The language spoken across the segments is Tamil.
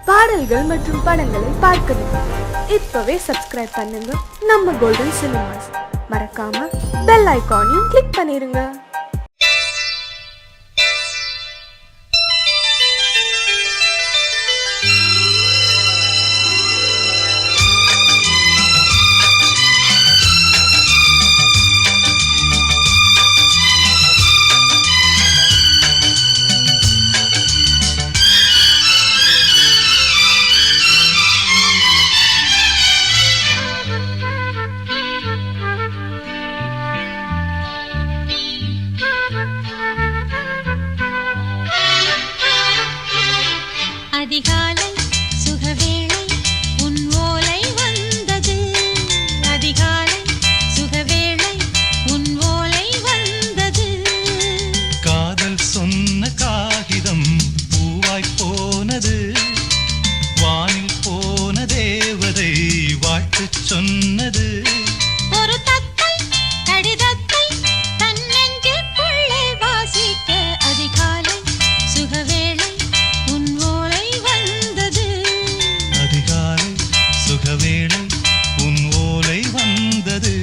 பாடல்கள் மற்றும் படங்களை பார்க்கணுமா? இப்பவே சப்ஸ்கிரைப் பண்ணுங்க நம்ம கோல்டன் சினிமாஸ். மறக்காம பெல் ஐகானையும் கிளிக் பண்ணிருங்க. அதிகாலை சுகவேளை உன் ஓலை வந்தது. அதிகாலை சுகவேளை உன் ஓலை வந்தது. காதல் சொன்ன காகிதம் பூவாய் போனது. வானில் போன தேவதை வாழ்த்து சொன்னது. ஒரு தத்தை கடிதத்தை தன் நெஞ்சுக்குள்ளே வாசிக்க அதிகாலை சுகவேளை உன் ஓலை வந்தது. அதிகாலை சுகவேளை உன் ஓலை வந்தது.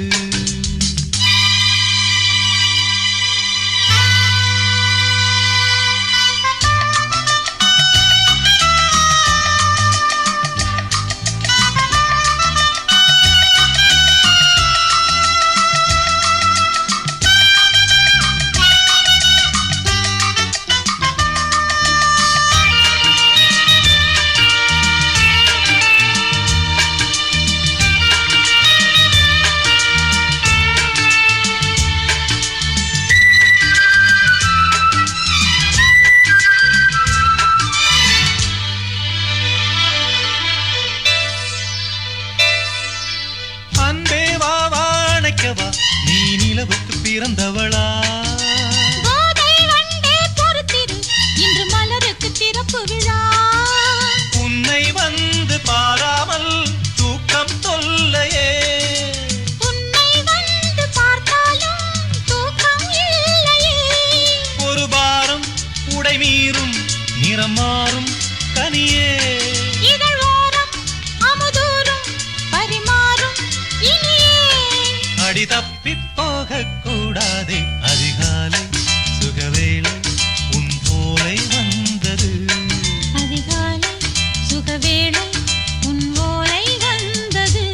அன்பே வா வாழைக்கவா, நீ நிலவுக்கு பிறந்தவளா? கோதை வண்டே பொறுத்திரு, இன்று மலருக்கு திறப்பு விழா. உன்னை வந்து பாராமல் தூக்கம் தொல்லையே. உன்னை வந்து பார்த்தாலும் தூக்கம் இல்லையே. ஒரு பாரம் உடை மீறும் நிறம் மாறும் கனியே. இதழ் ஓரம் அமுதூரும் பரிமாறும் இனியே. அடி தப்பி போக கூடாதே. அதிகாலை சுகவேளை உன் போலை வந்தது. அதிகாலை சுகவேளை உன் ஓலை வந்தது.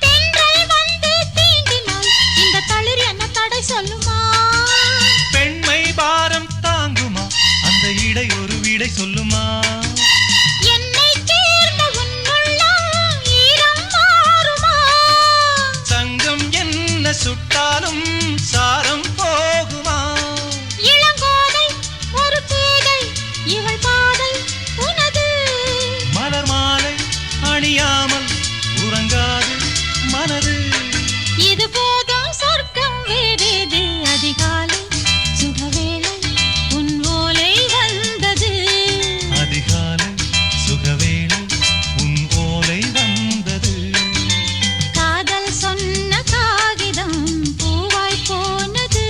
தென்றல் வந்து தீண்டினால் இந்த தளிர் என்ன தடை சொல்லுமா? பெண்மை பாரம் தாங்குமா? அந்த இடை ஒரு விடை சொல்லுமா? என்னை சேர்ந்த உன்னுள்ளம் ஈரம் மாறுமா? சங்கம் என்ன சுட்டாலும் சாரம் போகுமா? இளங்கோதை ஒரு பேதை இவள் பாதை உனது. மலர் மாலை அணியாமல் உறங்காது மனது. இது போதும் சொர்க்கம் வேறேது. அதிகாலை சுகவேளை உன் ஓலை வந்தது. அதிகாலை சுகவேளை உன் ஓலை வந்தது. காதல் சொன்ன காகிதம் பூவாய் போனது.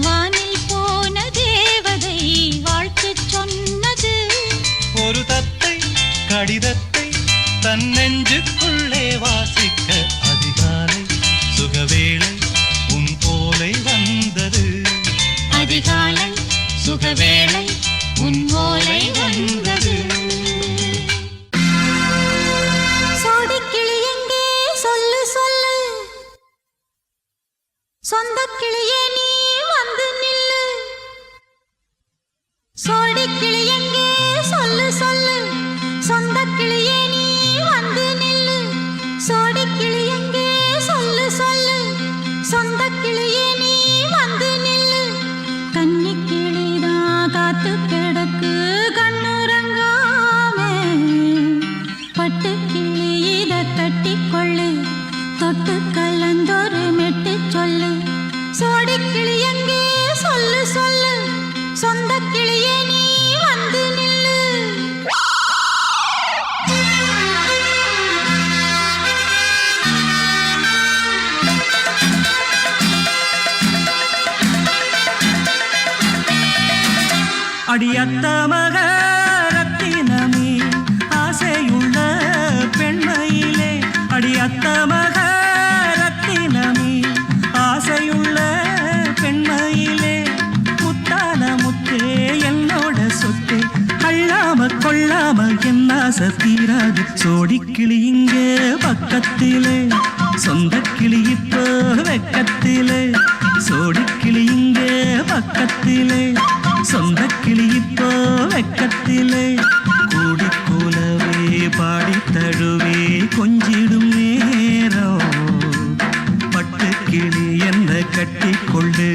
வானில் போன தேவதை வாழ்த்து சொன்னது. ஒரு தத்தை கடிதத்தை தன் நெஞ்சுக்குள்ளே வாசிக்க அதிகாலை சுகவேளை உன் ஓலை வந்தது. அதிகாலை சுகவேளை உன் ஓலை வந்தது. சோடிக்கிளி எங்கே சொல்லு சொல்லு, சொந்தக் கிளியே நீ வந்து நில்லு. சோடிக்கிளி எங்கே சொல்லு சொல்லு, சொந்தக் கிளியே நீ வந்து நில்லு. சோடிக்கிளி எங்கே தொட்டு கலந்தொரு மெட்டு சொல்லு சோடி கிளி எங்கே சொல்லு சொல்லு சொந்த கிளியே நீ வந்து நில்லு அடியத்த மக ரத்தினமே ஆசையுள்ள பெண்மையிலே அடியத்த மக ரத்தினமே ஆசையுள்ள பெண்மையிலே முத்தான முத்தே என்னோட சொத்து அள்ளாம கொள்ளாம என்ன தீராது சோடிக்கிளி இங்கே பக்கத்திலே சொந்த கிளி இப்போ வெக்கத்திலே சோடிக்கிளி இங்கே பக்கத்திலே சொந்த கிளி இப்போ வெக்கத்திலே கூடி கூலவே பாடி தழுவே கொஞ்சிடும் நேரம் பட்டு கிளி என்ன கட்டி கொண்டு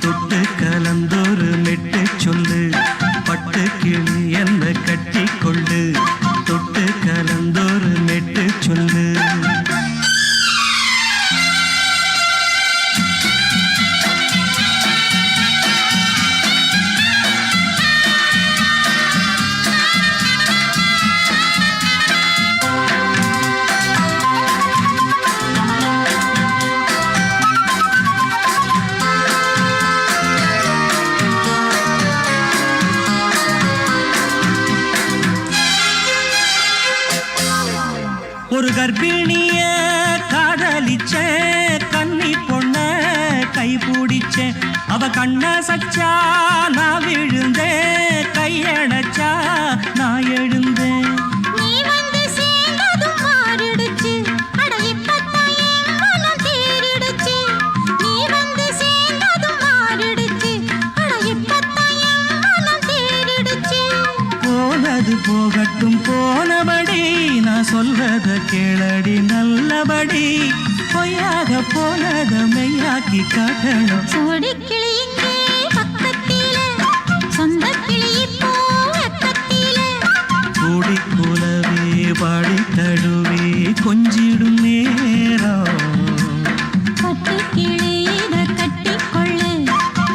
தொட்டு கலந்தொரு மெட்டு சொல்லு பட்டு கிளி என்ன கட்டி கொண்டு தொட்டு கலந்தொரு மெட்டு சொல்லு ஒரு கர்ப்பிணிய காதலிச்ச கன்னி பொண்ண கை பிடிச்ச அவ கண்ண சச்சா நான் விழுந்தேன் கையடைச்சா நான் எழுந்தேன் நீ வந்து சேர்ந்ததும் மாறிடுச்சு அட இப்பத்தான் என் மனம் தேறிடுச்சு நீ வந்து சேர்ந்ததும் மாறிடுச்சு அட இப்பத்தான் என் மனம் தேறிடுச்சு போனது போகட்டும் போனபடி நான் சொல்றத கேளடி நல்லபடி பொய்யாக போனத மெய்யாக்கி காட்டணும் சோடி கிளி இங்கே பக்கத்திலே சொந்த கிளி இப்போ வெக்கத்திலே கூடி கூலவே பாடி தழுவே கொஞ்சிடும் நேரம் பட்டு கிளி இத கட்டிக்கொள்ளு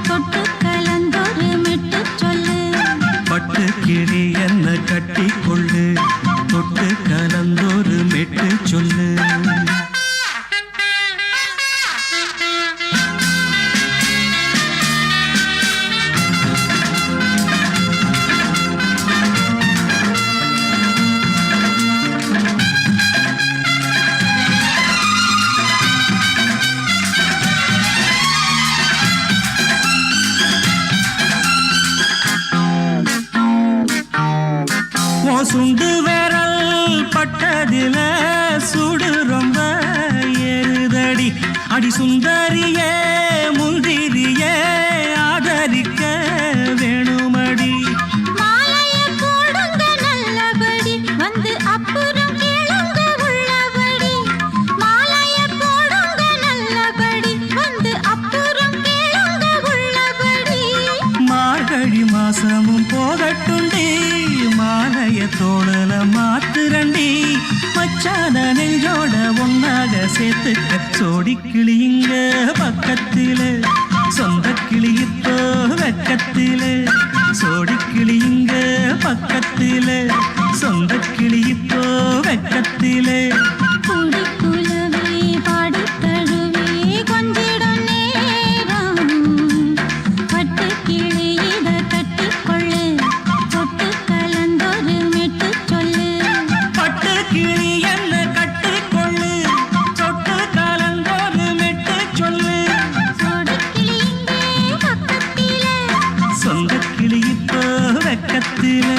தொட்டு கலந்தொரு மெட்டு சொல்லு பட்டு கிளி என்ன கட்டி கொள்ளு தொட்டு கலந்தொரு மெட்டு சொல்லு சுண்டு விரல் பட்டதில சுடு ரொம்ப ஏறுதடி அடி சுந்தரியே முந்திரியே ஆதரிக்க வேணுமடி மாலைய போடுங்க நல்லபடி வந்து அப்புறம் கேளுங்க உள்ளபடி மாலைய போடுங்க நல்லபடி வந்து அப்புறம் கேளுங்க உள்ளபடி மார்கழி மாசமும் போகட்டுண்டி மாலைய தோழல மாத்துரண்டி மச்சான நெஞ்சோட ஒன்னாக சேர்த்துக்க சோடி கிளிங்க பக்கத்திலே சொந்த கிளி இப்போ வெக்கத்திலே சோடி கிளிங்க பக்கத்திலே சொந்த கிளி இப்போ வெக்கத்திலே கூடி குலவே பாடி தழுவே கொஞ்சிடும் நேரம் பட்டு கிளி இத கட்டிக்கொள்ளு தொட்டு கலந்தொரு மெட்டு சொல்லு பட்டு கிளி என்ன கட்டிக்கொள்ளு தொட்டு கலந்தொரு மெட்டு சொல்லு சோடி கிளி இங்கே பக்கத்திலே சொந்த கிளி இப்போ வெக்கத்திலே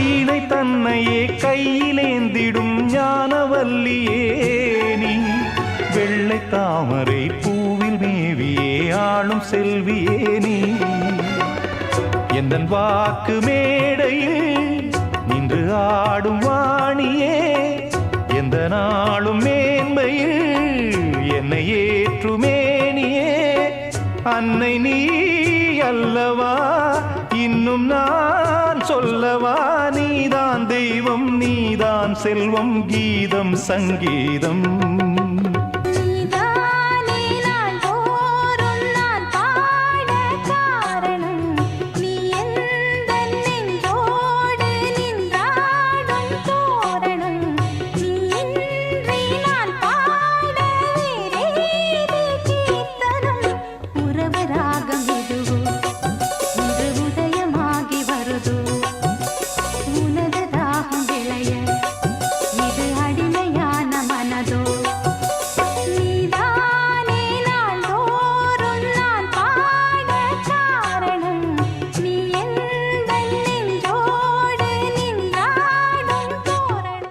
வீணை தன்னையே கையிலேந்திடும் ஞானவல்லியே நீ வெள்ளை தாமரை பூவில் மேவியே ஆளும் செல்வியே நீ எந்தன் வாக்கு மேடையில் நின்று ஆடும் வாணியே எந்த நாளும் மேன்மையில் என்னை ஏற்றுமேனியே அன்னை நீ அல்லவா இன்னும் நான் சொல்லவா நீதான் தெய்வம் நீதான் செல்வம் கீதம் சங்கீதம் நீதானே நாள்தோறும் நான் பாட காரணம் நீ எந்தன் நெஞ்சோடு நின்றாடும் தோரணம் நீ இன்றி நான் பாட வேறேது கீர்த்தனம் உறவு ராகம் எதுவோ இன்று உதயமாகி வருதோ உனது தாகம் விளைய இது அடிமையான மனதோ நீதானே நாள்தோறும் நான் பாட காரணம் நீ எந்தன் நெஞ்சோடு நின்றாடும் தோரணம்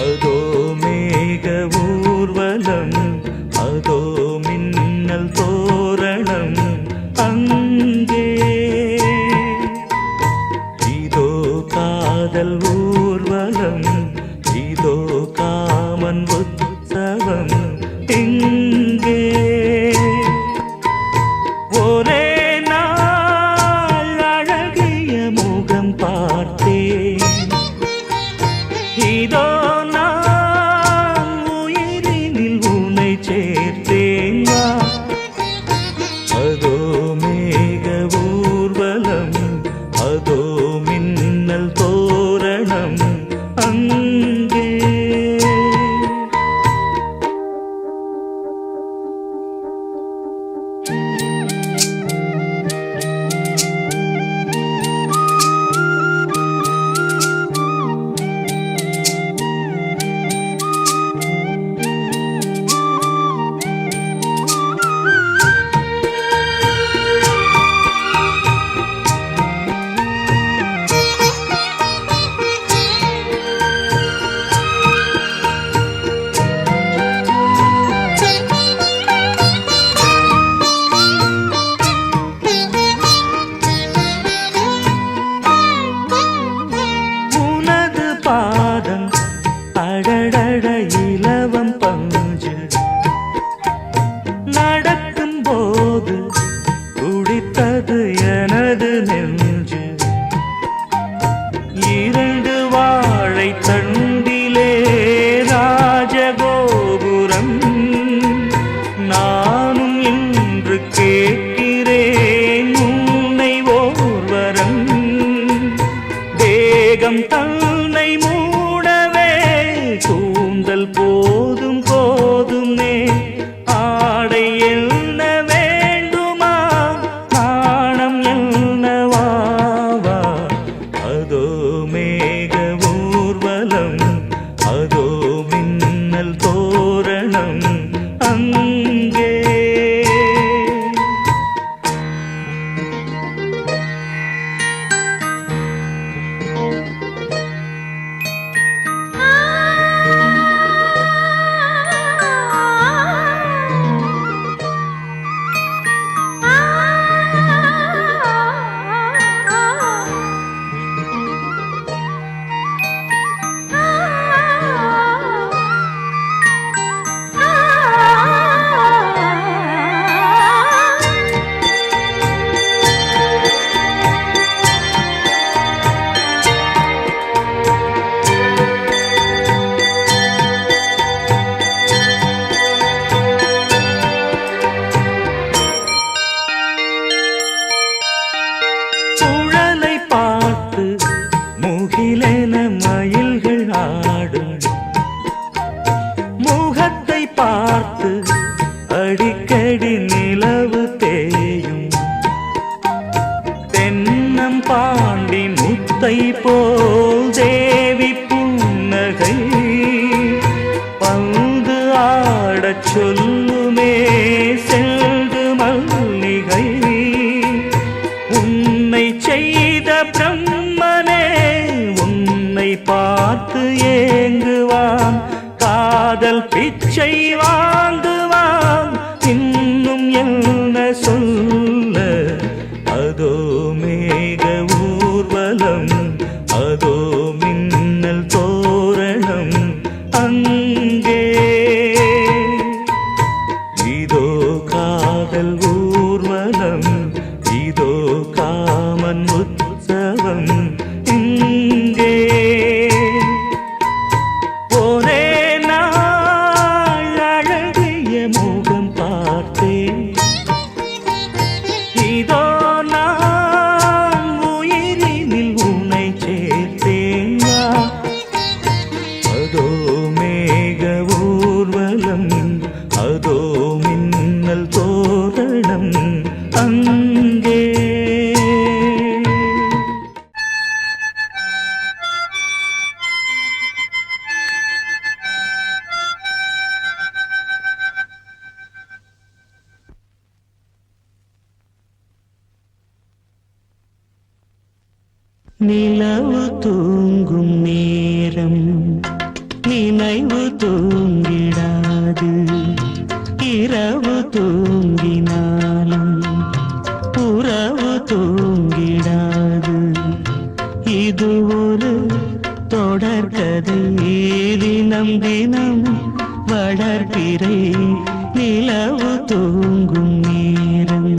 அதோ மேக ஊர்வலம் அதோ மின்னல் தோரணம் அங்கே இதோ காதல் ஊர்வலம் இதோ காமன் உற்சவம் இங்கே ஒரே நாள் அழகிய முகம் பார்த்தேன் இதோ நான் உயிரினில் உன்னை சேர்த்தேன் வா. அதோ மேக ஊர்வலம் அதோ மின்னல் தோரணம் அங்கே உனது பாதம் அடடட இலவம் பஞ்சு நடக்கும் போது துடித்தது எனது நெஞ்சு இரண்டு வாழை தண்டிலே ராஜகோபுரம் நானும் இன்று கேட்கிறேன் உன்னை ஓர்வரம் தேகம் தன்னை மூடவே கூந்தல் போதும் போதுமே ஆடை என்ன வேண்டுமா நாணம் என்னவாவா அதோ மேக ஊர்வலம் அதோ மின்னல் தோரணம் அங்கே ஆ பாடச் சொல்லுமே செல்து மல்லிகை. உன்னை செய்த பிரம்மனே உன்னை பார்த்து ஏங்குவான், காதல் பிச்சை வாங்குவான். இன்னும் என்ன சொல்ல, அதோ மேக ஊர்வலம், அதோ மின்னல் தோரணம் அங்கே. இதோ காதல் ஊர்வலம், இதோ காமன் உற்சவம் இங்கே. ஒரே நாள் அழகிய முகம் பார்த்தேன், இதோ நான் உயிரினில் உன்னை சேர்த்தேன். அதோ மேக ஊர்வலம், அதோ மின்னல் தோரணம் அங்கே. நிலவு தூங்கும் நேரம் நினைவு தூங்கிடாது, இரவு தூங்கினாலும் உறவு தூங்கிடாது. இது ஒரு தொடர்கதை, தினம் தினம் வளர்பிறை நிலவு தூங்கும் நேரம்.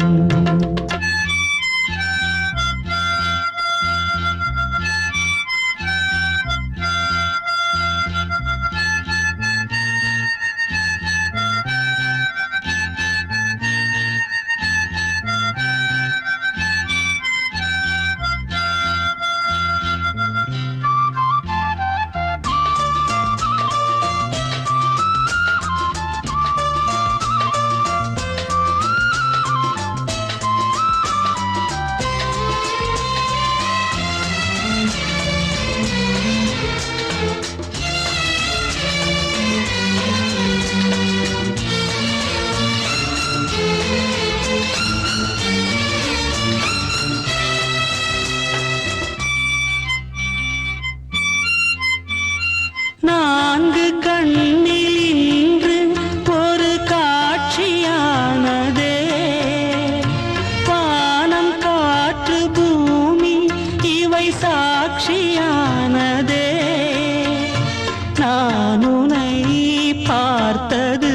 நான்கு கண்ணில் இன்று ஒரு காட்சியானதே, வானம் காற்று பூமி இவை சாட்சியானதே. நான் உன்னை பார்த்தது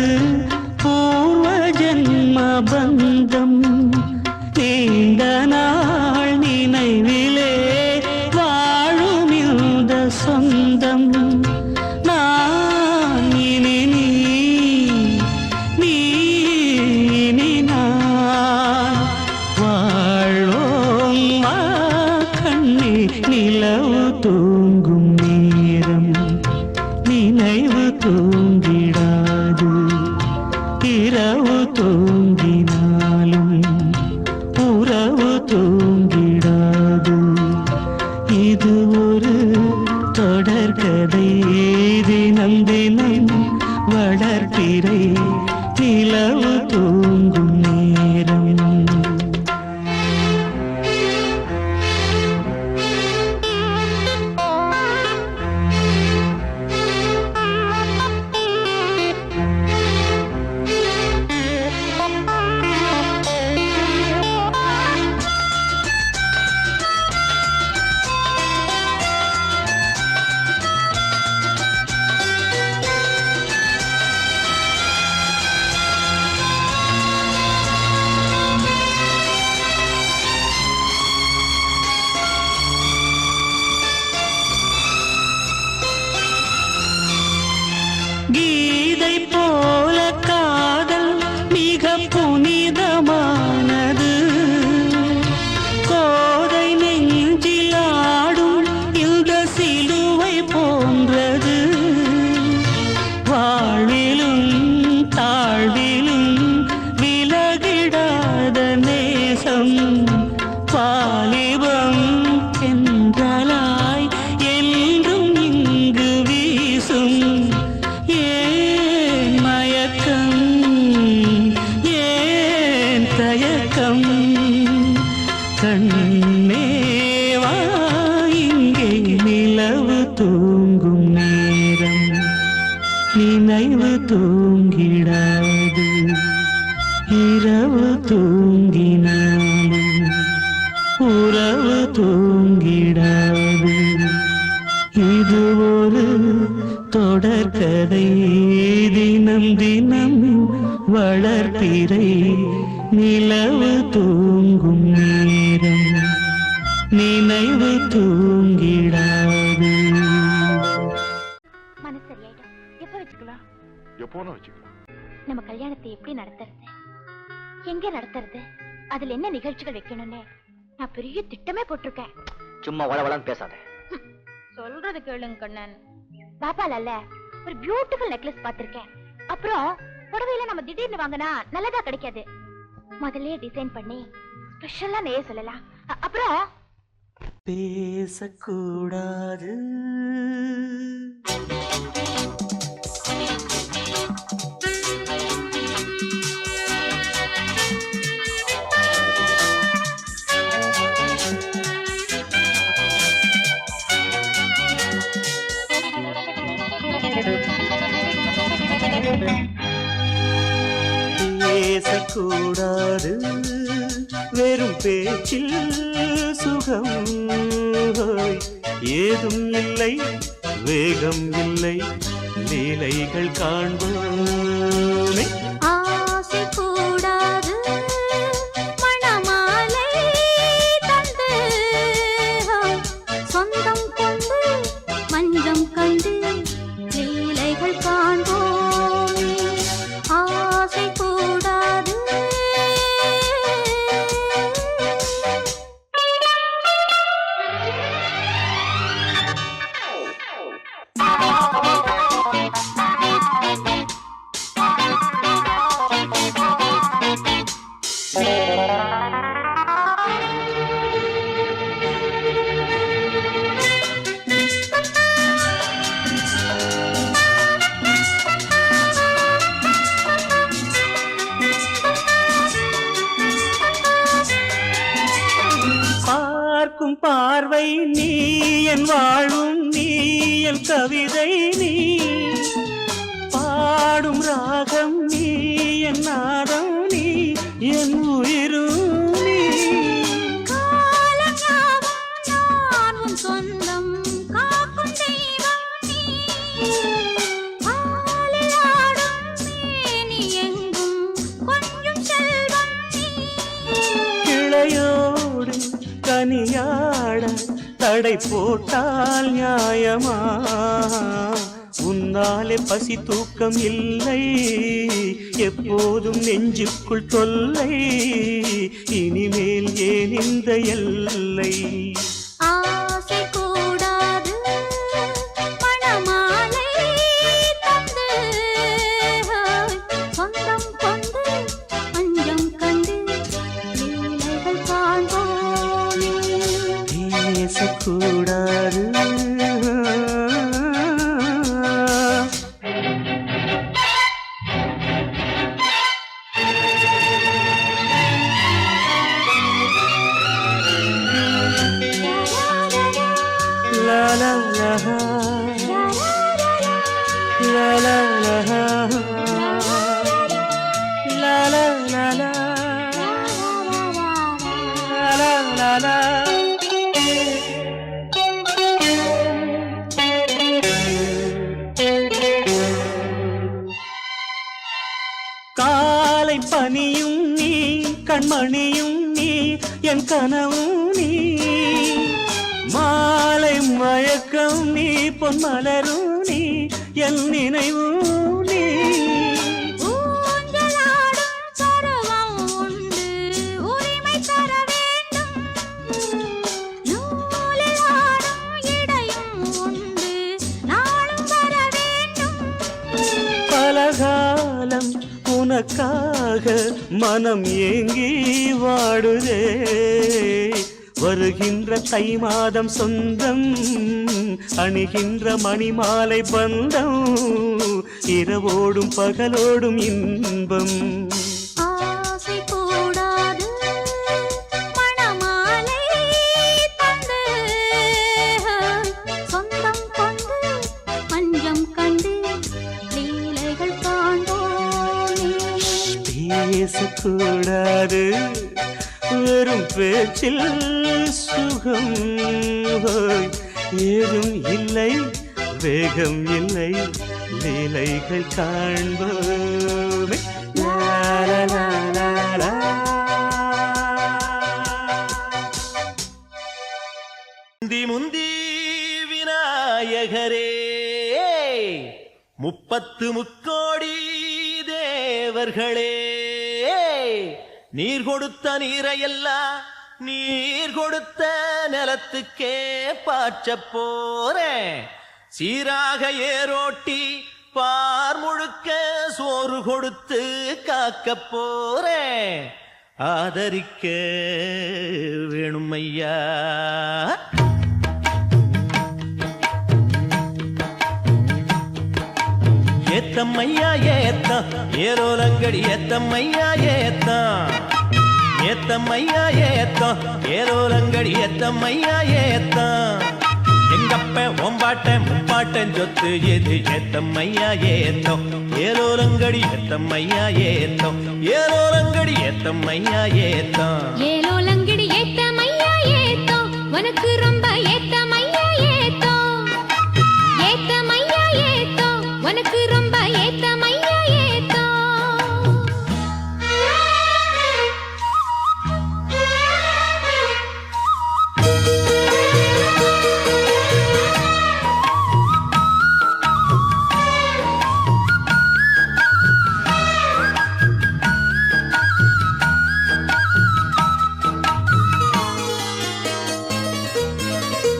பூர்வ ஜன்ம பந்தம், நீண்ட நாள் நினைவிலே வாழும் இந்த சொந்தம். நான் இனி நீ இனி நான் வாழ்வோம் வா கண்ணே. நிலவு தூங்கும் நேரம் நினைவு தூங்கிடாது, இரவு தூங்கினாலும் உறவு தூங்கிடாது. இது ஒரு தொடர்கதை, தினம் தினம் வளர்பிறை நிலவு தூங்கும் நேரம். தூங்கினாலும் உறவு தூங்கிடாது. இது ஒரு தொடர்கதை, தினம் தினம் வளர்பிறை நிலவு தூங்கும் நேரம் நினைவு தூங்கிடாது. மனசு சரியாயிடும். எப்ப வச்சுக்கலாம்? எப்போனா வச்சுக்கலாம். நம்ம கல்யாணத்தை எப்படி நடத்துறது, எங்க நடத்துறது, அதுல என்ன நிகழ்ச்சிகள் வைக்கணும்னு நான் பெரிய திட்டமே போட்டிருக்கேன். சும்மா வளவளன்னு பேசாத. சொல்றது கேளுங்க கண்ணன். பாப்பால ஒரு பியூட்டிஃபுல் நெக்லஸ் பாத்திருக்கேன். அப்புறம் புடவையில நம்ம திடீர்னு வாங்கினா நல்லதா கிடைக்காது. முதல்ல டிசைன் பண்ணி ஸ்பெஷலா நெய்ய சொல்லலாம். அப்புறம் பேசக்கூடாது, பேசக்கூடாது, வெறும் பேச்சில் சுகம் ஏதும் இல்லை, வேகம் இல்லை, லீலைகள் காண்போமே. ஆசை கூடாது, மணமாலை தந்து சொந்தம் கொண்டு மஞ்சம் கண்டு லீலைகள் காண்போமே. ஆசை கூடாது. பார்க்கும் பார்வை நீ, என் வாழும் நீ, என் கவிதை நீ, பாடும் ராகம் நீ, என் நாதம் நீ, என் உயிரும் நீ. காலங்காவும் நான் உன் சொந்தம், காக்கும் தெய்வம் நீ. ஆலில் ஆடும் மேனி எங்கும் கொஞ்சம் செல்வம் நீ. கிளையோடு கனியாட தடை போட்டால் நியாயமா? உன்னாலே பசி தூக்கம் இல்லை, எப்போதும் நெஞ்சுக்குள் தொல்லை, இனிமேல் ஏன் இந்த எல்லை? ஆசை கூடாது, மணமாலை தந்து சொந்தம் கொண்டு மஞ்சம் கண்டு லீலைகள் காண்போமே. பேசக்கூடாது, la la la la la la la la la la la la la. காலை பனியும் நீ, கண்மணியும் நீ, என் கனவும் நீ, மாலை மயக்கம் நீ, பொன்மலரும் நீ, என் நினைவும் நீ. ஊஞ்சலாடும் பருவம் உண்டு, உரிமை தர வேண்டும். நூலில் ஆடும் இடையும் உண்டு, நாளும் வர வேண்டும். பலகாலம் உனக்காக மனம் ஏங்கி வாடுதே, வருகின்ற தை மாதம் சொந்தம், அணிகின்ற மணிமாலை பந்தம், இரவோடும் பகலோடும் இன்பம். ஆசை கூடாது, மணமாலை தந்து சொந்தம் கொண்டு மஞ்சம் கண்டு லீலைகள் காண்போமே. பேசக்கூடாது வெறும் பேச்சில் சுகம் ஹோய். ஏதும் இல்லை வேகம் இல்லை லீலைகள் காண்போமே லா லா லா லா லா. முந்தி முந்தி விநாயகரே 30 முக்கோடி தேவர்களே நீர் கொடுத்த நீரையெல்லாம் நீர் கொடுத்த நிலத்துக்கே பாய்ச்ச போறேன் சீராக ஏரோட்டி பார் முழுக்க சோறு கொடுத்து காக்க போறேன் ஆதரிக்க வேணும் ஐயா. ஏத்தம்மையா ஏத்தம் ஏரோலங்கடி ஏத்தம்மையா ஏத்தம் ஏத்தம்மையா ஏத்தம் ஏரோலங்கடி ஏத்தம்மையா ஏத்தம் எங்கப்ப ஒம்பாட்ட முப்பாட்டன் சொத்து எது ஏத்தம்மையா ஏத்தம் ஏரோலங்கடி ஏத்தம்மையா ஏத்தம் ஏரோலங்கடி ஏத்தம்மையா ஏத்தம் ஏலோலங்கடி ஏத்தமையா ஏத்தோ உனக்கு ரொம்ப ஏத்தமையா ஏத்தோ ஏத்தமையா ஏத்தோ உனக்கு ரொம்ப ஏத்தமையா ஏத்தோ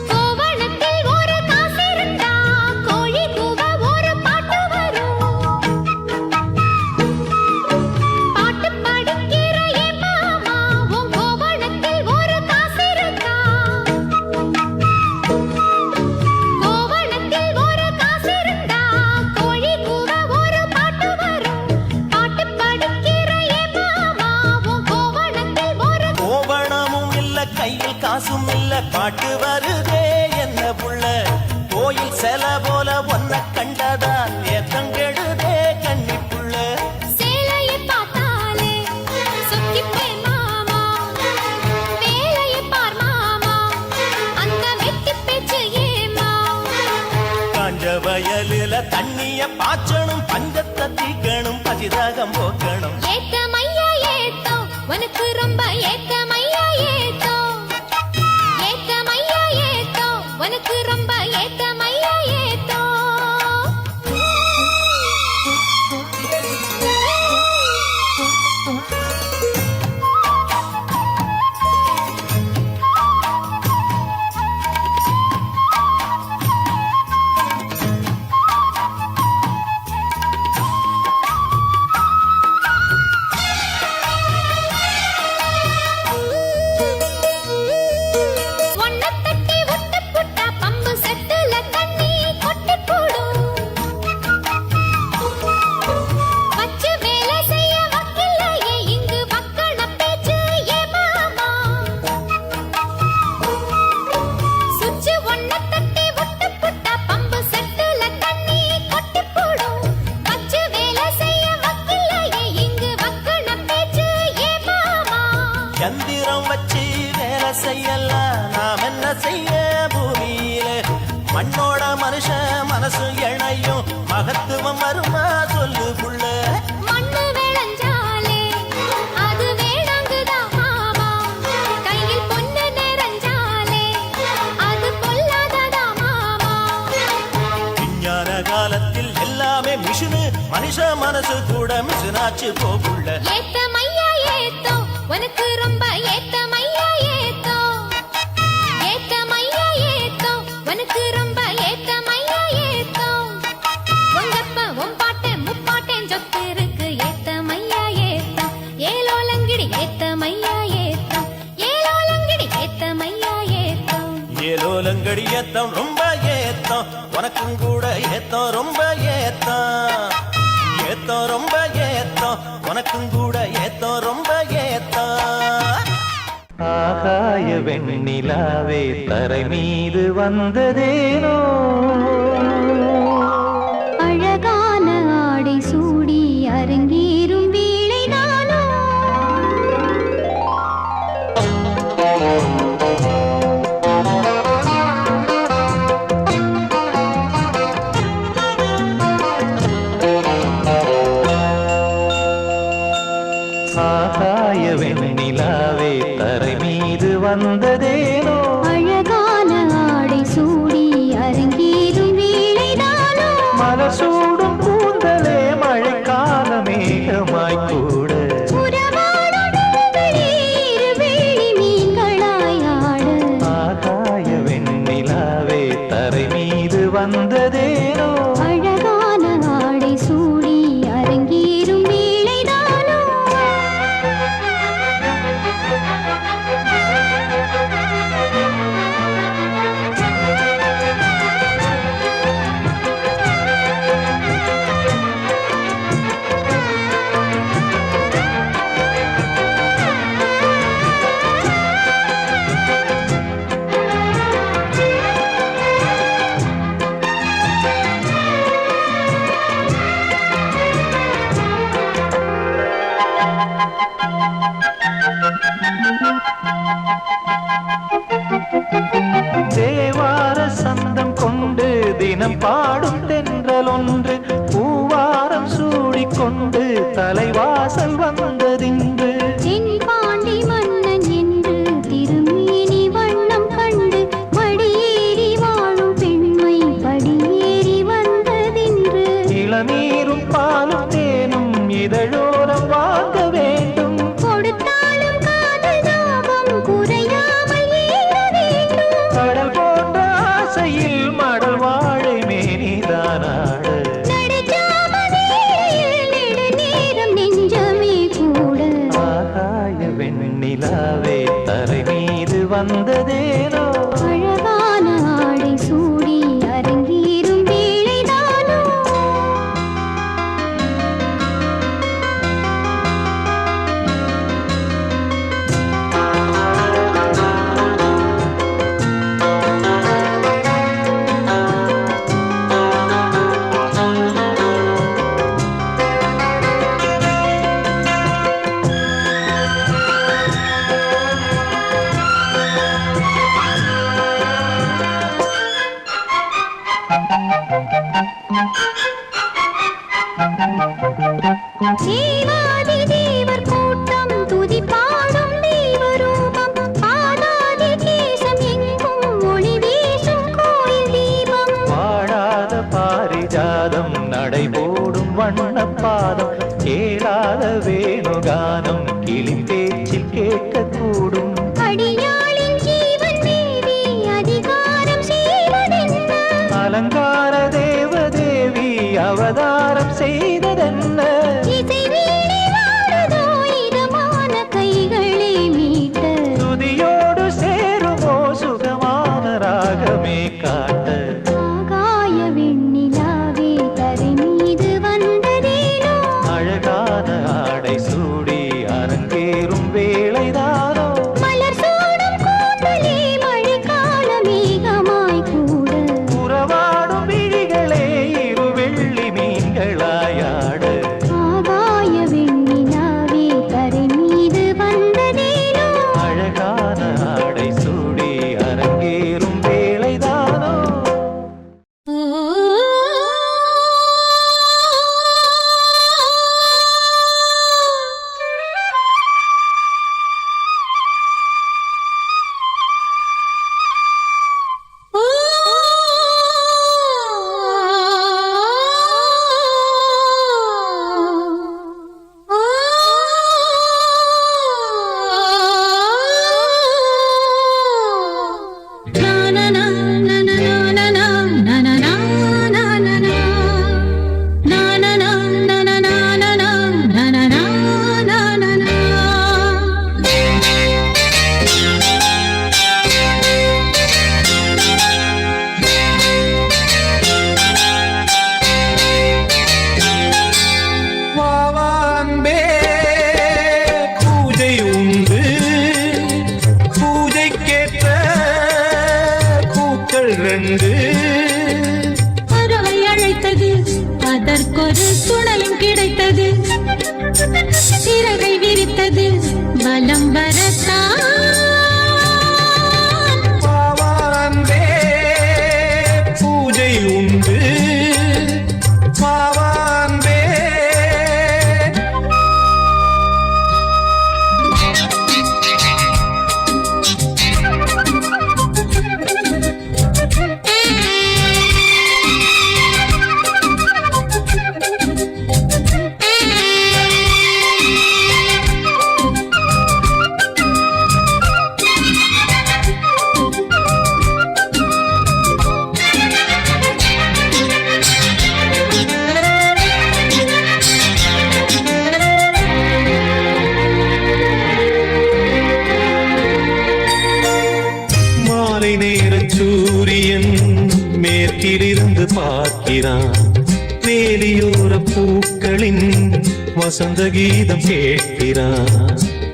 கோவணத்தில் ஒரு காசிருந்தா கோழி கூவ ஒரு பாட்டு வரும் பாட்டு படிக்கிற என் மாமா உன் கோவணத்தில் ஒரு காசிருந்தா கோவணத்தில் ஒரு காசிருந்தா கோழி கூவ ஒரு பாட்டு வரும் பாட்டு படிக்கிற என் மாமா உன் கோவணத்தில் ஒரு கோவணமும் இல்ல கையில் காசும் இல்ல பாட்டு வருதே என்ன புள்ள கோயில் செல போல ஒன்ன கண்டதான் ஏத்தங்கெடுதே கண்ணி புள்ள. சேலையை பார்த்தாலே சொக்கிப்பேன் மாமா வேலையை பார் மாமா அந்த வெட்டி பேச்சு ஏமா காஞ்ச வயலில தண்ணிய பாய்ச்சணும் பஞ்சத்தை தீக்கணும் பசிதாகம் போக்கணும் ஏத்தமையா ஏத்தோ உனக்கு ரொம்ப ஏத்தமையா ஏத்தோ ஏத்தமையா ஏத்தோ உனக்கு ரொம்ப ஏத்தமையா ஏத்தோ ஒன்ன தட்டி விட்டு புட்டா பம்பு செட்டுல தண்ணி கொட்டி போடும் வச்சு வேலை செய்ய வக்கில்லையே இங்கு வக்கண பேச்சு ஏ மாமா சுச்சு ஒன்ன தட்டி விட்டு புட்டா பம்பு செட்டுல தண்ணி கொட்டி போடும் வச்சு வேலை செய்ய வக்கில்லையே இங்கு வக்கண பேச்சு ஏ மாமா சந்திரம் வச்சு வேலை செய்யலாம் நாம் என்ன செய்ய பூமியில மண்ணோட மனுஷன் மனசு இணையும் மகத்துவம் வருமா சொல்லு புள்ள. மண்ணு விளைஞ்சாலே அது வேணாங்குதான் மாமா கையில் பொண்ணு நிறைஞ்சாலே அது பொல்லாததா மாமா விஞ்ஞான காலத்தில் எல்லாமே மிஷினு மனுஷ மனசு கூட மிஷினாச்சு போகுள்ள. ஏத்தமையா ஏத்தோ உனக்கு ரொம்ப ஏத்தமையா ஏத்தோ ஏத்தமையா ஏத்தோ உனக்கு ரொம்ப ஏத்தமையா ஏத்தோ உங்கப்ப உன் பாட்டன் முப்பாட்டன் சொத்து இருக்கு ஏத்தமையா ஏத்தோ ஏலோலங்கிடி ஏத்தமையா ஏத்தோ ஏலோலங்கிடி ஏத்தமையா ஏத்தோ ஏலோலங்கடி ஏத்தம் ரொம்ப ஏத்தம் உனக்கும் கூட ஏத்தம் ரொம்ப ஏத்தம் ஏத்தம் ரொம்ப ஏத்தம் உனக்கும் கூட ஏத்தம் ரொம்ப ஏத்தம். ஆகாய வெண்ணிலாவே தரை மீது வந்ததேனோ அழகான ஆடை சூடி அரங்கேறும் வேளை நானோ ஆகாய வெண்ணிலாவே தரை மீது வந்ததேனோ அழகான ஆடை சூடி அரங்கேறும் வேளைதானோ மலர் சூடும் கூந்தலே மழைக்கால மேகமாய் கூட உறவாடும் உங்களே இருவேளி மீன்களாய் ஆட ஆகாய வெண்ணிலாவே தரை மீது வந்ததேனோ அழகான ஆடை சூடி அரங்கேறும் வேளைதானோ தேவார சந்தம் கொண்டு தினம் பாடும் தென்றல் ஒன்று பூவாரம் சூடிக்கொண்டு தலைவாசல் வந்ததின்று தென்பாண்டி மன்னன் என்று திருமேனி வண்ணம் கண்டு மடியேறி வாழும் பெண்மை படியேறி வந்ததின்று இளநீரும் பாலும் தேனும் இதழோரம் வாங்க வேண்டும் கொடுத்தாலும் காதல் தாபம் குறையாமல் ஏற வேண்டும் கடல் போன்ற ஆசையில் மடல் வாழை மேனிதானாடு நடுச்சாமவேளையில் நெடுநேரம் நெஞ்சமே கூட ஆகாய வெண்ணிலாவே தரை மீது வந்ததேனோ அழகான ஆடை சூடி அரங்கேறும் வேளைதானோ தேவாதி தேவர் கூட்டம் துதி பாடும் தெய்வரூபம் பாதாதி தேசம் எங்கும் ஒளி வீசும் கோயில் தீபம் வாழாத பாரிஜாதம் நடைபோடும் வண்ணப்பாதம் கேளாத வேணுகானம் கிளி பேச்சில் கேட்கக்கூடும் அடியாளின் ஜீவன் தேவி அதிகாரம் செய்வதென்ன அலங்கார தேவதேவி அவதாரம் செய்ததென்ன இசை வீணை வாழுதோ இதமான கைகளை மீட்ட துதியோடு சேருமோ சுகமான ராகமே காட்ட ஆகாய வெண்ணிலாவே தரை மீது வந்ததேனோ அழகான ஆடை சூடி அரங்கேறும் வேளைதானோ மலர் சூடும் கூந்தலே மழைக்கால மேகமாய் கூட உறவாடும் விழிகளே இரு வெள்ளி மீன்களாயாட ஆகாய வெண்ணிலாவே தரை மீது வந்ததேனோ அழகான ஆடை சூடி அரங்கேறும் வேளைதானோ வாவான்பே பூஜை உண்டு பூஜைக்கேற்ற பூக்கள் ரெண்டு பறவை அழைத்தது அதற்கொரு துணையும் கிடைத்தது சிறகை விரித்தது வலம் வரத்தான் வாவான்பே பூஜை உண்டு வாவான்பே வசந்த கீதம் கேட்கிறான்.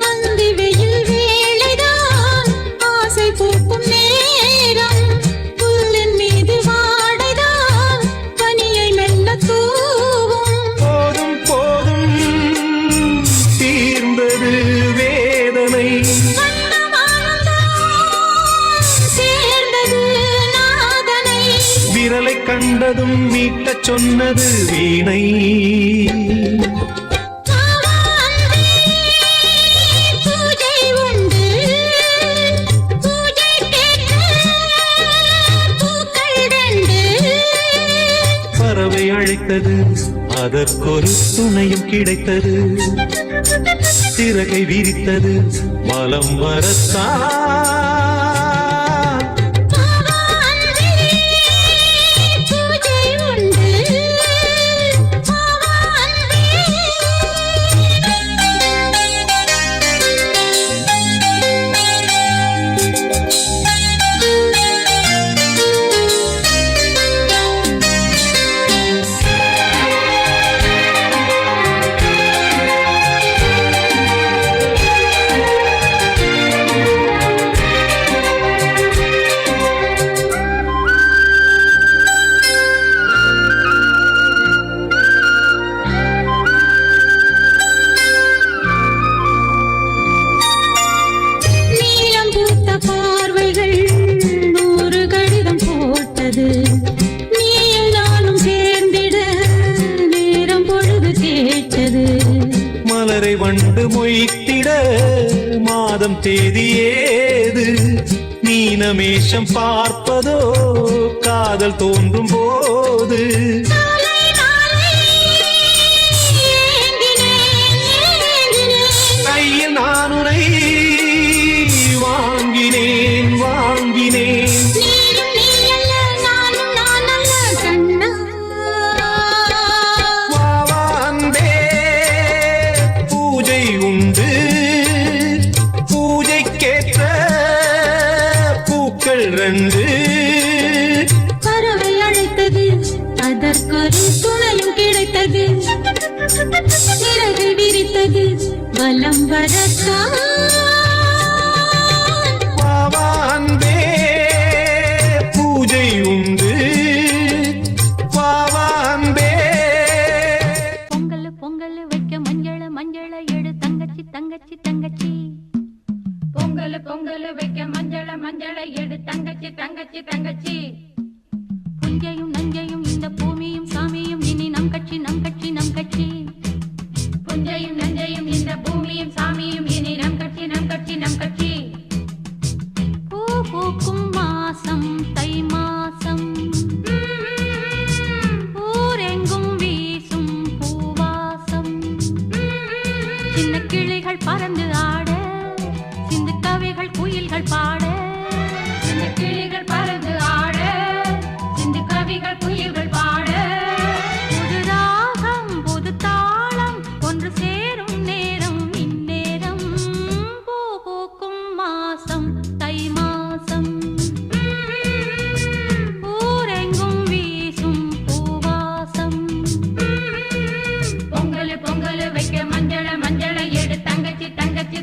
அந்தி வெயில் வேளைதான் ஆசை பூக்கும் நேரம், புல்லின் மீது வாடைதான் பனியை மெல்ல தூவும். போதும் போதும் தீர்ந்தது வேதனை, சேர்ந்தது நாதனை. விரலை கண்டதும் மீட்டச் சொன்னது வீணை. பூஜை உண்டு, பூஜை கேட்க பூக்கள் ரெண்டு. பறவை அழைத்தது, அதற்கொரு துணையும் கிடைத்தது. சிறகை விரித்தது, மலம் வரத்தான். பூஜை உண்டு, நீலம் பூத்த பார்வைகள் 100 கடிதம் போட்டது. நீயும் நானும் சேர்ந்திட நேரம் பொழுது கேட்டது. மலரை வண்டு மொய்த்திட மாதம் தேதி ஏது? மீனமேஷம் பார்ப்பதோ காதல் தோன்றும் போது. நாளை நாளை ஏங்கினேன், ஏங்கினேன். கையில் நான் உனை வாங்கினேன் வாங்கினேன். நீயும் நீ அல்ல, நானும் நான் அல்ல கண்ணா. வா வா அன்பே, பூஜை உண்டு, பூஜைக்கேற்ற பூக்கள் ரெண்டு. பறவை அழைத்தது, அதற்கொரு துணையும் கிடைத்தது. சிறகு விரித்தது, வலம் வரத்தான். வா வா அன்பே, பூஜை உண்டு, வா வா அன்பே. பொங்கல் பொங்கல் வைக்க மஞ்சள மஞ்சள எடு தங்கச்சி தங்கச்சி தங்கச்சி. பொங்கல் பொங்கல் வைக்க மஞ்சள மஞ்சள எடு தங்கச்சி தங்கச்சி தங்கச்சி. புஞ்சையும் நஞ்சையும் இந்த பூமியும் சாமியும் இனி நம் கட்சி நம் கட்சி நம் கட்சி. புஞ்சையும் நஞ்சையும் இந்த பூமியும் சாமியும் இனி நம் கட்சி நம் கட்சி நம் கட்சி. பூ பூக்கும் மாசம் தை மாசம், ஊரெங்கும் வீசும் பூவாசம். சின்ன கிளிகள் பறந்து ஆட, சிந்து கவிகள் குயில்கள் பாட. சின்ன கிளிகள் பறந்து ஆட, சிந்து கவிகள் குயில்கள் பாட. புது ராகம் புது தாளம் ஒன்று சேரும் நேரம் இந்நேரம். பூ பூக்கும் மாசம் தை மாசம், ஊரெங்கும் வீசும் பூவாசம். பொங்கல் பொங்கல் வைக்க மஞ்சள மஞ்சள எடு தங்கச்சி தங்கச்சி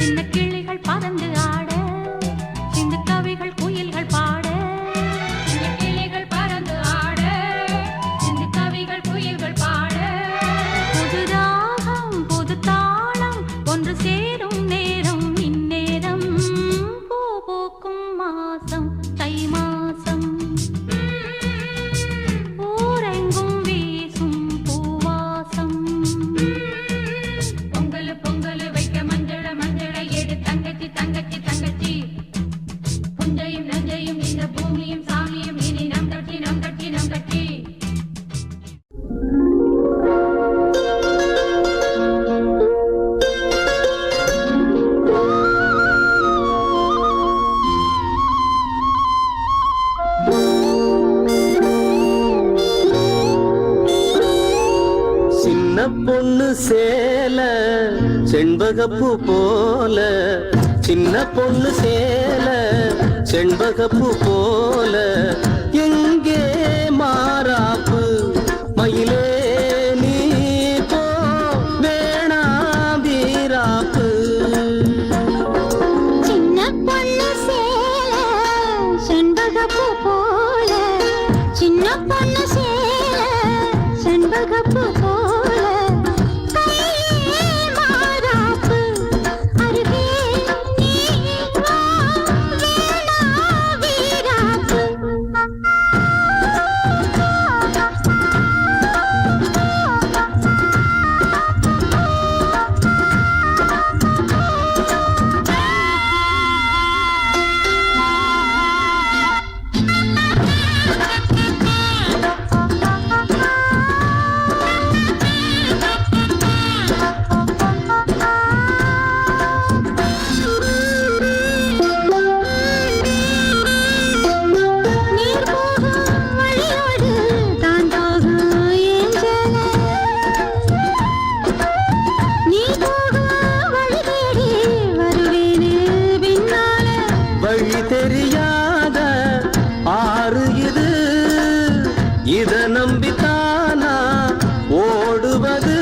சின்ன கிளிகள் பறந்து ஆட, சிந்து கவிகள் குயில்கள் பாட. சின்ன கிளிகள் பறந்து ஆட, சிந்து கவிகள் குயில்கள் பாட. புது ராகம் புது தாளம் ஒன்று சேரும் நேரம் இந்நேரம். பூ பூக்கும் மாசம் தை மாசம், ஊரெங்கும் வீசும் பூவாசம். பொங்கல் பொங்கல் வைக்க மஞ்சள மஞ்சள எடு தங்கச்சி தங்கச்சி தங்கச்சி. புஞ்சையும் நஞ்சையும் இந்த பூமியும் சாமியும் இனி நம் கட்சி நம் கட்சி நம் கட்சி. சின்ன பொண்ணு சேல செண்பகப்பூ போல, சின்ன பொண்ணு சேல செண்பகப்பூ போல. எங்கே மாறாப்பு மயிலே நீ போ, வேணா வீராப்பு. சின்ன பொண்ணு சேல செண்பகப்பூ போல, சின்ன பொண்ணு சேல செண்பகப்பூ போல. கையே மாறாப்பு அருகே நீ வா, வேணா வீராப்பு. நீர் போகும் வழியோடு தான் போகும் ஏஞ்சல, நீ போகும் வழி தேடி வருவேனே பின்னால. வழி தெரியாத ஆறு இது, இத நம்பித்தானா ஓடுவது.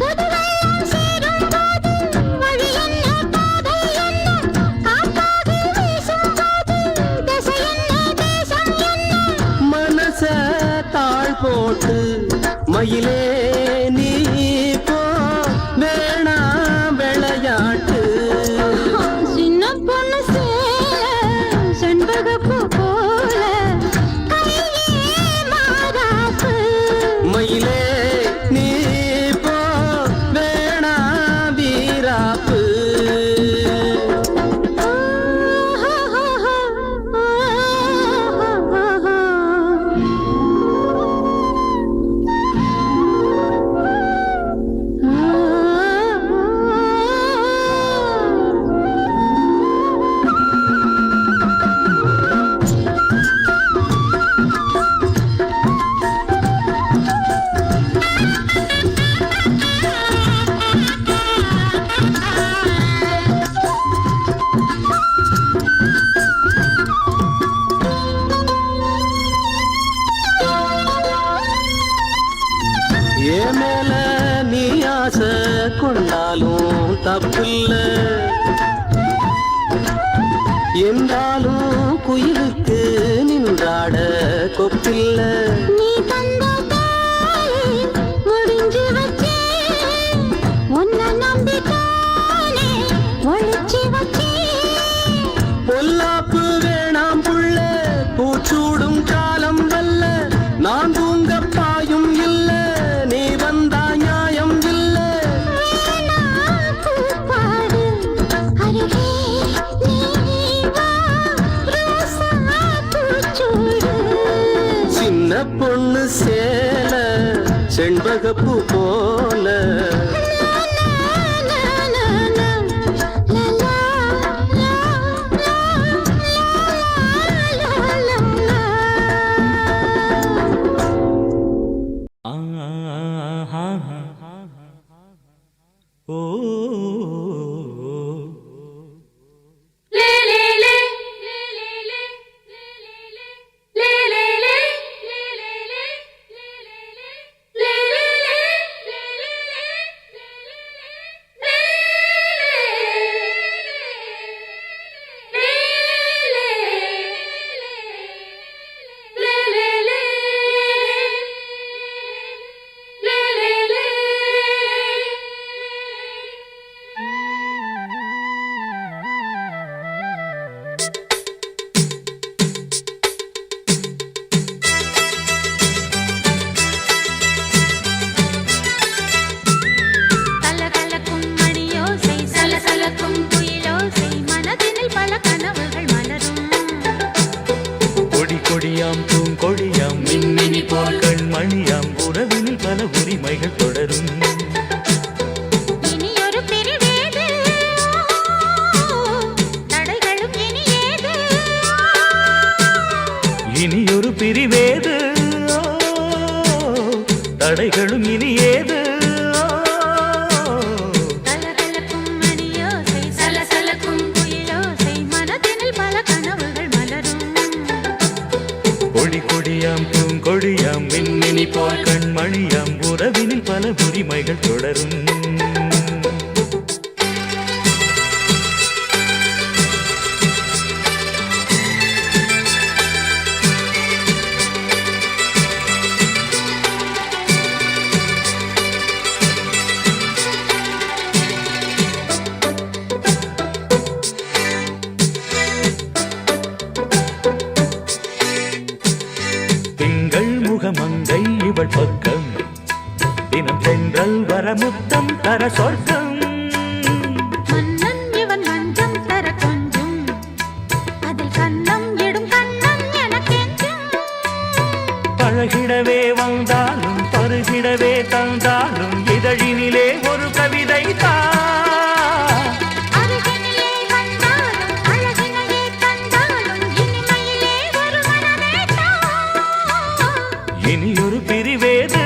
புதுவெள்ளம் சேரும் போது வழி என்ன பாதை என்ன, காற்றாகி வீசும் போது திசை என்ன தேசம் என்ன. மனச தாழ் போட்டு மயிலே நீ போ, வேணா விளையாட்டு. சின்ன பொண்ணு சேல செண்பகப்பூ போல. கையே மாறாப்பு மயிலே நீ போ, வேணா வீராப்பு. ஏன் மேல நீ ஆசை கொண்டாலும் தப்பில்ல, என்றாலும் குயிலுக்கு நின்றாட கொப்பில்ல. நீ தந்த தாயே முடிஞ்சு வச்சே, உன்னை நம்பித்தானே ஒழிச்சு வச்சே. பொல்லாப்பு வேணாம் புள்ள, பூச்சூடும் காலம் வல்ல. நான் தூங்க பாயும் இல்ல, நீ வந்தா நியாயம் இல்ல. வேணா பூப்பாடு அருகே நீ வா, ரோசா பூச்சூடு. சின்ன பொண்ணு சேல செண்பகப்பூ போல. இவள் பக்கம் தினம் தென்றல் வர முத்தம் தர சொர்க்கம் மன்னன் இவன் மஞ்சம் தர கொஞ்சும் அதில் கண்ணம் இடும் கண்ணம் எனக்கெஞ்சும் பழகிடவே வந்தாலும் பருகிடவே தந்தாலும் இதழினிலே ஒரு கவிதை தான் அருகினிலே வந்தாலும் அழகினையே தந்தாலும் இனிமையிலே ஒரு மனமே தான் இனி ஒரு பிரிவேது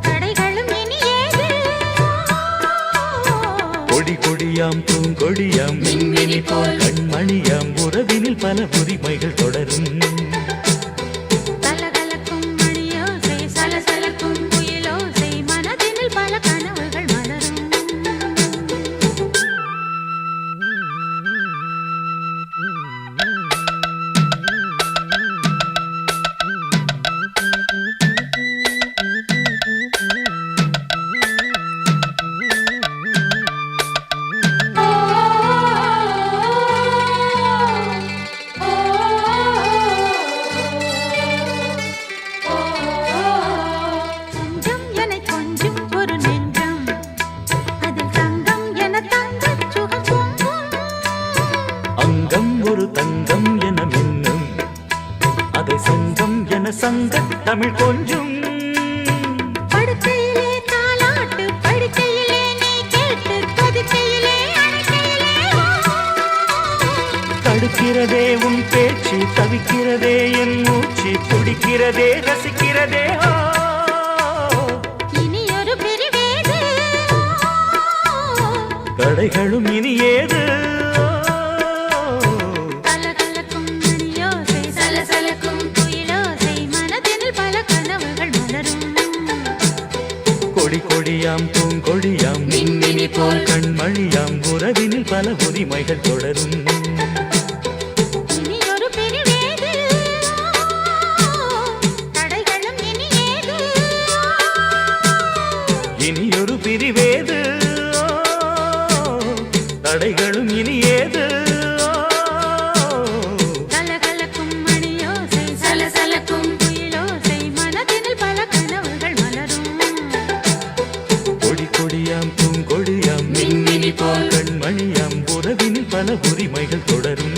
தடைகளும் இனி ஏது கொடி கொடியாம் பூங்கொடியாம் மின்மினி போல் கண்மணியாம் உறவினில் பல உரிமைகள் தொடரும் கலகலக்கும் மணியோசை சலசலக்கும் குயிலோசை மனதினில் பல கனவுகள் மலரும் கொஞ்சம் என கொஞ்சம் ஒரு நெஞ்சம் அதில் தங்கம் என தங்கச் சுகம் பொங்கும் அங்கம் ஒரு தங்கம் என மின்னும் அதை சங்கம் என சங்க தமிழ் கொஞ்சும் படுக்கையிலே தாலாட்டு படுக்கையிலே நீ கேட்டு கொதிக்கையிலே அணைக்கையிலே தடுக்கிறதே உன் பேச்சு தவிக்கிறதே என் மூச்சு துடிக்கிறதே ரசிக்கிறதே இனி ஒரு பிரிவேது தடைகளும் இனி ஏது கலகலக்கும் மணியோசை சலசலக்கும் குயிலோசை மனதினில் பல கனவுகள் மலரும் கொடி கொடியாம் பூங்கொடியாம் மின்மினி போல் கண்மணியாம் உறவினில் பல உரிமைகள் தொடரும் இனி ஒரு பிரிவேது தடைகளும் இனி ஏது இனி ஒரு பிரிவேது தடைகளும் இனி ஏது கலகலக்கும் மணியோசை சலசலக்கும் குயிலோசை மனதினில் பல கனவுகள் மலரும் கொடி கொடியாம் பூங்கொடியாம் மின்மினி போல் கண்மணியாம் உறவினில் பல உரிமைகள் தொடரும்